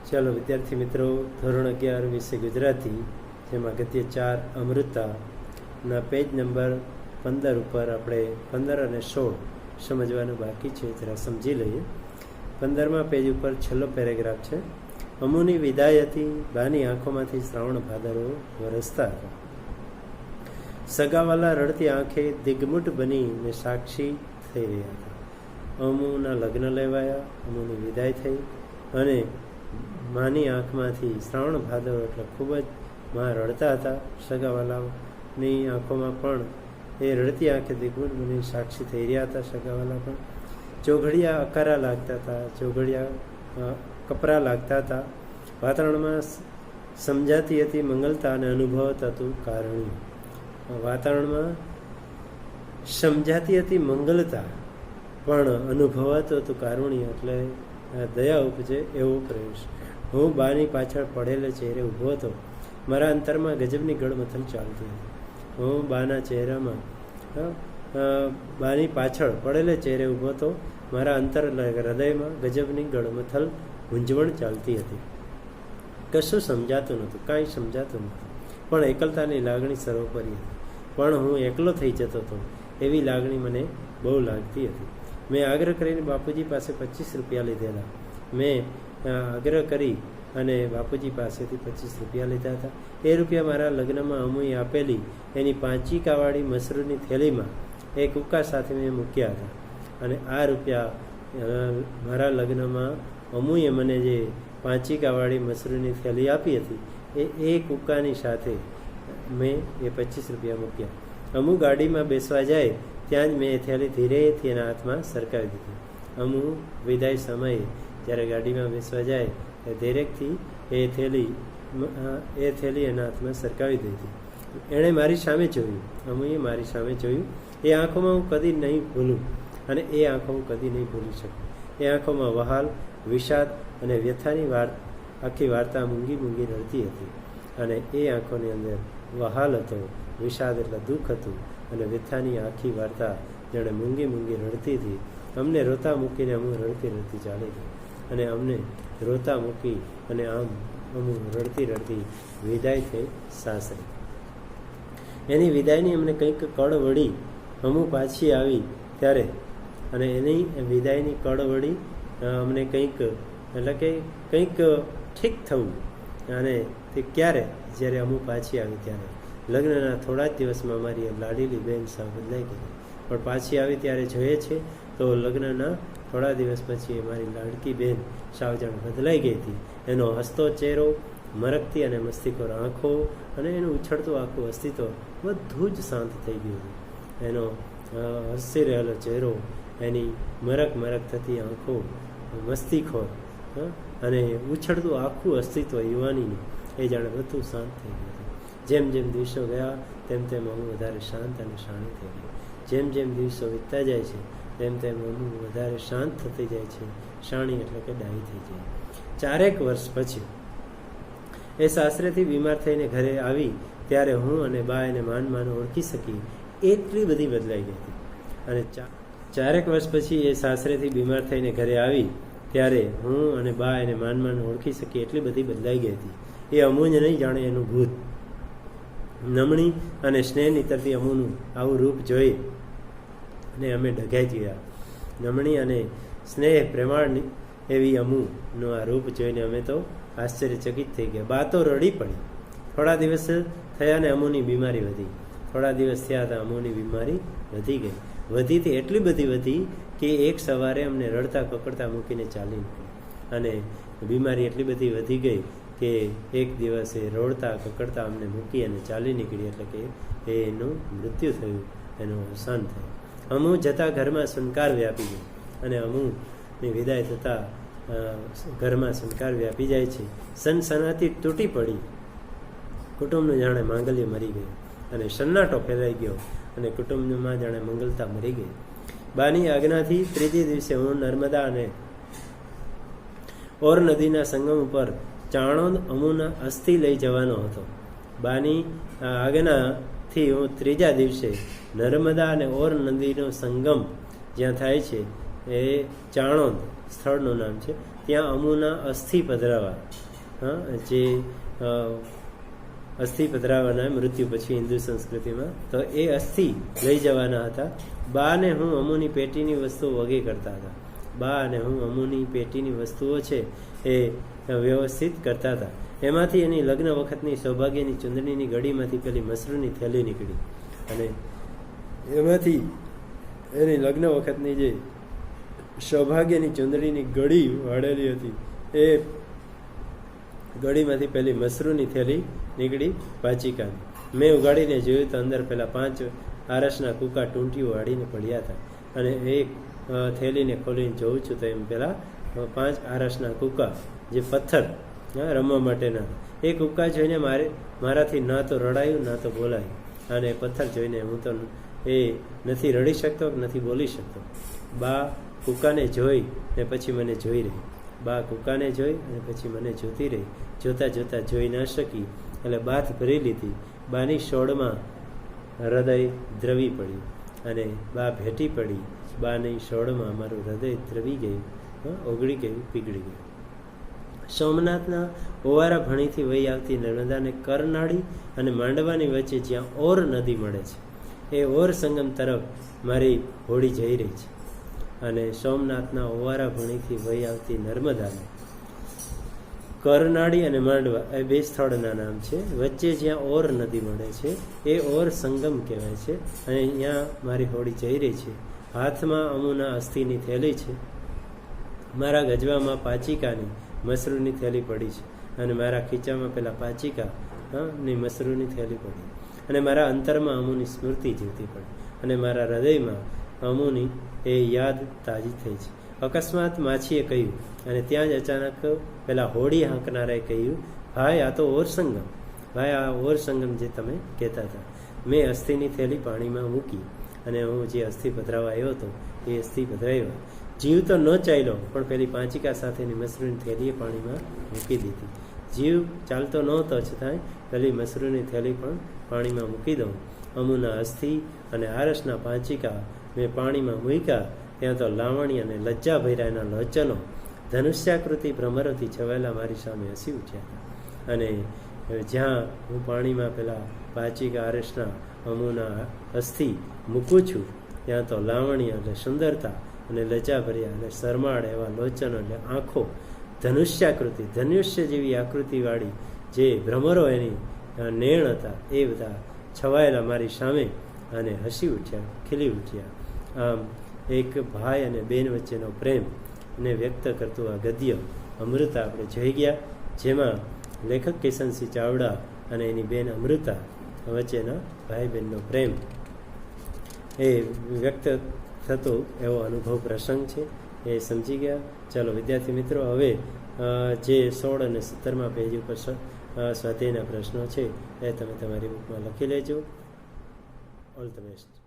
ચાલો વિદ્યાર્થી મિત્રો, ધોરણ 11 વિષય ગુજરાતી, જેમાં ગદ્ય 4 અમૃતાના પેજ નંબર 15 ઉપર આપણે 15 અને 16 સમજવાનું બાકી છે. જરા સમજી લઈએ. 15મા પેજ ઉપર છેલ્લો પેરેગ્રાફ છે. અમુની વિદાય હતી, બાની આંખોમાંથી શ્રાવણ ભાદરો વરસતા હતા. સગાવાલા રડતી આંખે દિગ્મુટ બનીને સાક્ષી થઈ રહ્યા હતા. અમુના લગ્ન લેવાયા, અમુની વિદાય થઈ અને માની આંખમાંથી શ્રાવણ ભાદરો એટલે ખૂબ જ માં રડતા હતા. સગાવાલાની આંખોમાં પણ એ રડતી આંખે દિગ્મુટ બની સાક્ષી થઈ રહ્યા હતા. સગાવાલા પણ ચોઘડિયા અકારા લાગતા હતા, ચોઘડિયા કપરા લાગતા હતા. વાતાવરણમાં સમજાતી હતી મંગલતા અને અનુભવત હતું કારણ્ય. વાતાવરણમાં સમજાતી હતી મંગલતા પણ અનુભવાતું હતું કારુણ્ય એટલે દયા ઉપજે એવો પ્રવેશ. હું બાની પાછળ પડેલે ચહેરે ઊભો હતો. મારા અંતરમાં ગજબની ગળમથલ ચાલતી હતી. હું બાના ચહેરામાં બાની પાછળ પડેલે ચહેરે ઊભો હતો. મારા અંતર હૃદયમાં ગજબની ગળમથલ મૂંઝવણ ચાલતી હતી. કશું સમજાતું નહોતું, કાંઈ સમજાતું નહોતું, પણ એકલતાની લાગણી સર્વોપરી હતી. પણ હું એકલો થઈ જતો હતો એવી લાગણી મને બહુ લાગતી હતી. મેં આગ્રહ કરીને બાપુજી પાસે 25 રૂપિયા લીધેલા. મેં આગ્રહ કરી અને બાપુજી પાસેથી 25 રૂપિયા લીધા હતા. એ રૂપિયા મારા લગ્નમાં અમુએ આપેલી એની 5 કાવાળી મસરૂની થેલીમાં એક ઉકા સાથે મેં મૂક્યા હતા. અને આ રૂપિયા મારા લગ્નમાં અમુએ મને જે 5 કાવાળી મસરૂની થેલી આપી હતી એ એક ઉકાની સાથે મેં એ 25 રૂપિયા મૂક્યા. અમુ ગાડીમાં બેસવા જાય ત્યાં જ મેં એ થેલી ધીરેથી એના હાથમાં સરકાવી દીધી. અમુ વિદાય સમયે જ્યારે ગાડીમાં બેસવા જાય ત્યારે ધીરેકથી એ થેલી એના હાથમાં સરકાવી દીધી. એણે મારી સામે જોયું, અમુએ મારી સામે જોયું. એ આંખોમાં હું કદી નહીં ભૂલું અને એ આંખો હું કદી નહીં ભૂલી શકું. એ આંખોમાં વહાલ, વિષાદ અને વ્યથાની આખી વાર્તા મૂંગી મૂંગી રડતી હતી. અને એ આંખોની અંદર વહાલ હતો, વિષાદ એટલે દુઃખ હતું, અને વ્યથાની આખી વાર્તા જેણે મૂંગી મૂંગી રડતી હતી. અમને રોતા મૂકીને અમુ રડતી રડતી ચાલી ગઈ. અને અમને રોતા મૂકી અને આમ અમુ રડતી રડતી વિદાય થઈ સાસરે. એની વિદાયની અમને કંઈક કળ વળી અમુ પાછી આવી ત્યારે, અને એની વિદાયની કળ વળી અમને કંઈક એટલે કે કંઈક ઠીક થવું. અને તે ક્યારે? જ્યારે અમુ પાછી આવી ત્યારે. લગ્નના થોડા જ દિવસમાં અમારી લાડીલી બેન સાવ બદલાઈ ગઈ. પણ પાછી આવી ત્યારે જોઈએ છે તો લગ્નના થોડા દિવસ પછી અમારી લાડકી બેન સાવ જાણ બદલાઈ ગઈ હતી. એનો હસતો ચહેરો, મરકતી અને મસ્તીખોર આંખો અને એનું ઉછળતું આખું અસ્તિત્વ બધું જ શાંત થઈ ગયું હતું. એનો હસી રહેલો ચહેરો, એની મરક થતી આંખો, મસ્તીખોર અને ઉછળતું આખું અસ્તિત્વ યુવાનીનું એ જાણે બધું શાંત થઈ ગયું હતું. જેમ જેમ દિવસો ગયા તેમ તેમ અમુ વધારે શાંત અને શાણી થઈ ગઈ. જેમ જેમ દિવસો વીતતા જાય છે તેમ તેમ અમુ વધારે શાંત થતી જાય છે. શાણી એટલે કે ડાહી થઈ જાય. 4 વર્ષ પછી એ સાસરેથી બીમાર થઈને ઘરે આવી ત્યારે હું અને બા એને માન ઓળખી શકી એટલી બધી બદલાઈ ગઈ હતી. અને 4 વર્ષ પછી એ સાસરેથી બીમાર થઈને ઘરે આવી ત્યારે હું અને બા એને માન ઓળખી શકી એટલી બધી બદલાઈ ગઈ હતી. એ અમુને નહીં જાણે એનું ભૂત. નમણી અને સ્નેહની તરફી અમુનું આવું રૂપ જોઈ અને અમે ડઘાઈ ગયા. નમણી અને સ્નેહ પ્રેમાળ એવી અમુનું આ રૂપ જોઈને અમે તો આશ્ચર્યચકિત થઈ ગયા. બા તો રડી પડી. થોડા દિવસ થયા ને અમુની બીમારી વધી. થોડા દિવસ થયા હતા અમુની બીમારી વધી ગઈ. વધીથી એટલી બધી વધી કે એક સવારે અમને રડતા કકડતા મૂકીને ચાલી નીકળી. અને બીમારી એટલી બધી વધી ગઈ કે એક દિવસે રોડતા કકડતા અમને મૂકી અને ચાલી નીકળી. એટલે કે એનું મૃત્યુ થયું, એનું અવસાન થયું. અમુ જતાં ઘરમાં સંસ્કાર વ્યાપી ગયો. અને અમુની વિદાય થતાં ઘરમાં સંસ્કાર વ્યાપી જાય છે. સનસનાટી તૂટી પડી. કુટુંબનું જાણે માંગલ્ય મરી ગયું અને સન્નાટો ફેલાઈ ગયો અને કુટુંબમાં જાણે મંગલતા મરી ગઈ. બાની આજ્ઞાથી 3જે દિવસે હું નર્મદા અને ઓર નદીના સંગમ ઉપર ચાણોદ અમુના અસ્થિ લઈ જવાનો હતો. બાની આજ્ઞાથી હું 3જા દિવસે નર્મદા અને ઓર નદીનો સંગમ જ્યાં થાય છે એ ચાણોદ સ્થળનું નામ છે, ત્યાં અમુના અસ્થિ પધરાવા, જે અસ્થિ પધરાવાના મૃત્યુ પછી હિન્દુ સંસ્કૃતિમાં, તો એ અસ્થિ લઈ જવાના હતા. બા અને હું અમુની પેટીની વસ્તુઓ વગે કરતા હતા. બા અને હું અમુની પેટીની વસ્તુઓ છે એ વ્યવસ્થિત કરતા હતા. એમાંથી એની લગ્ન વખતની સૌભાગ્યની ચૂંદડીની ગળીમાંથી પેલી મસરૂની થેલી નીકળી, અને એમાંથી એની લગ્ન વખતની જે સૌભાગ્યની ચૂંદડીની ગળી વાળેલી હતી એ ગળીમાંથી પેલી મસરૂની થેલી નીકળી પાચિકાની. મેં ઉગાડીને જોયું તો અંદર પેલા 5 આરસના કૂકા ટૂંટીઓ વાળીને પડ્યા હતા, અને એક થેલીને ખોલીને જોઉં છું તો એમ પેલા 5 આરસના કૂકા, જે પથ્થર રમવા માટેના, એ કૂકા જોઈને મારાથી ના તો રડાયું ના તો બોલાયું. અને પથ્થર જોઈને હું તો એ નથી રડી શકતો, નથી બોલી શકતો. બા કૂકાને જોઈ ને પછી મને જોઈ રહી. બા કૂકાને જોઈ અને પછી મને જોતી રહી. જોતા જોતા જોઈ ના શકી એટલે બાથ ભરી લીધી. બાની સોળમાં હૃદય દ્રવી પડ્યું અને બા ભેટી પડી. બાની સોળમાં મારું હૃદય દ્રવી ગયું, ઓગળી ગયું, પીગળી ગયું. સોમનાથના ઓવારા ભણીથી વહી આવતી નર્મદાને કરનાળી અને માંડવાની વચ્ચે જ્યાં ઓર નદી મળે છે, એ ઓર સંગમ તરફ મારી હોડી જઈ રહી છે. અને સોમનાથના ઓવારા ભણીથી વહી આવતી નર્મદાને કરનાળી અને માંડવા એ 2 સ્થળના નામ છે. વચ્ચે જ્યાં ઓર નદી મળે છે એ ઓર સંગમ કહેવાય છે. અને અહીંયા મારી હોડી જઈ રહી છે. હાથમાં અમુના અસ્થિની થેલી છે. મારા ગજવામાં પાચિકાની મસરૂની થેલી પડી છે, અને મારા ખીચામાં પેલા પાચિકા ની મસરૂની થેલી પડી, અને મારા અંતરમાં અમુની સ્મૃતિ જીવતી પડી, અને મારા હૃદયમાં અમુની એ યાદ તાજી થઈ છે. અકસ્માત માછીએ કહ્યું, અને ત્યાં જ અચાનક પેલા હોડી હાંકનારાએ કહ્યું, ભાઈ આ તો ઓર સંગમ, ભાઈ આ ઓર સંગમ જે તમે કહેતા હતા. મેં અસ્થિની થેલી પાણીમાં મૂકી, અને હું જે અસ્થિ પધરાવા આવ્યો હતો એ અસ્થિ પધરાવ્યા. જીવ તો ન ચાલ્યો, પણ પેલી પાંચિકા સાથેની મસરૂની થેલીએ પાણીમાં મૂકી દીધી. જીવ ચાલતો નહોતો, છતાંય પેલી મસરૂની થેલી પણ પાણીમાં મૂકી દઉં. અમુના અસ્થિ અને આરસના પાંચિકા મેં પાણીમાં મૂક્યા. ત્યાં તો લાવણી અને લજ્જા ભર્યાના લોચનો ધનુષ્યાકૃતિ ભ્રમરોથી છવાયેલા મારી સામે હસી ઉઠ્યા હતા. અને જ્યાં હું પાણીમાં પેલા પાંચિકા આરસના અમુના અસ્થિ મૂકું છું, ત્યાં તો લાવણી એટલે સુંદરતા અને લજા ભર્યા અને શરમાળ એવા લોચનો એટલે આંખો ધનુષ્યાકૃતિ, ધનુષ્ય જેવી આકૃતિવાળી જે ભ્રમરો એની નેણ હતા એ બધા છવાયેલા મારી સામે અને હસી ઉઠ્યા, ખીલી ઉઠ્યા. આમ એક ભાઈ અને બેન વચ્ચેનો પ્રેમ ને વ્યક્ત કરતું આ ગદ્ય અમૃતા આપણે જોઈ ગયા, જેમાં લેખક કિશનસિંહ ચાવડા અને એની બેન અમૃતા વચ્ચેના ભાઈ બહેનનો પ્રેમ એ વ્યક્ત થતો એવો અનુભવ પ્રસંગ છે, એ સમજી ગયા. ચાલો વિદ્યાર્થી મિત્રો, હવે જે 16 અને 17મા પેજ ઉપર સ્વાધ્યાયના પ્રશ્નો છે એ તમે તમારી બુકમાં લખી લેજો. All the best.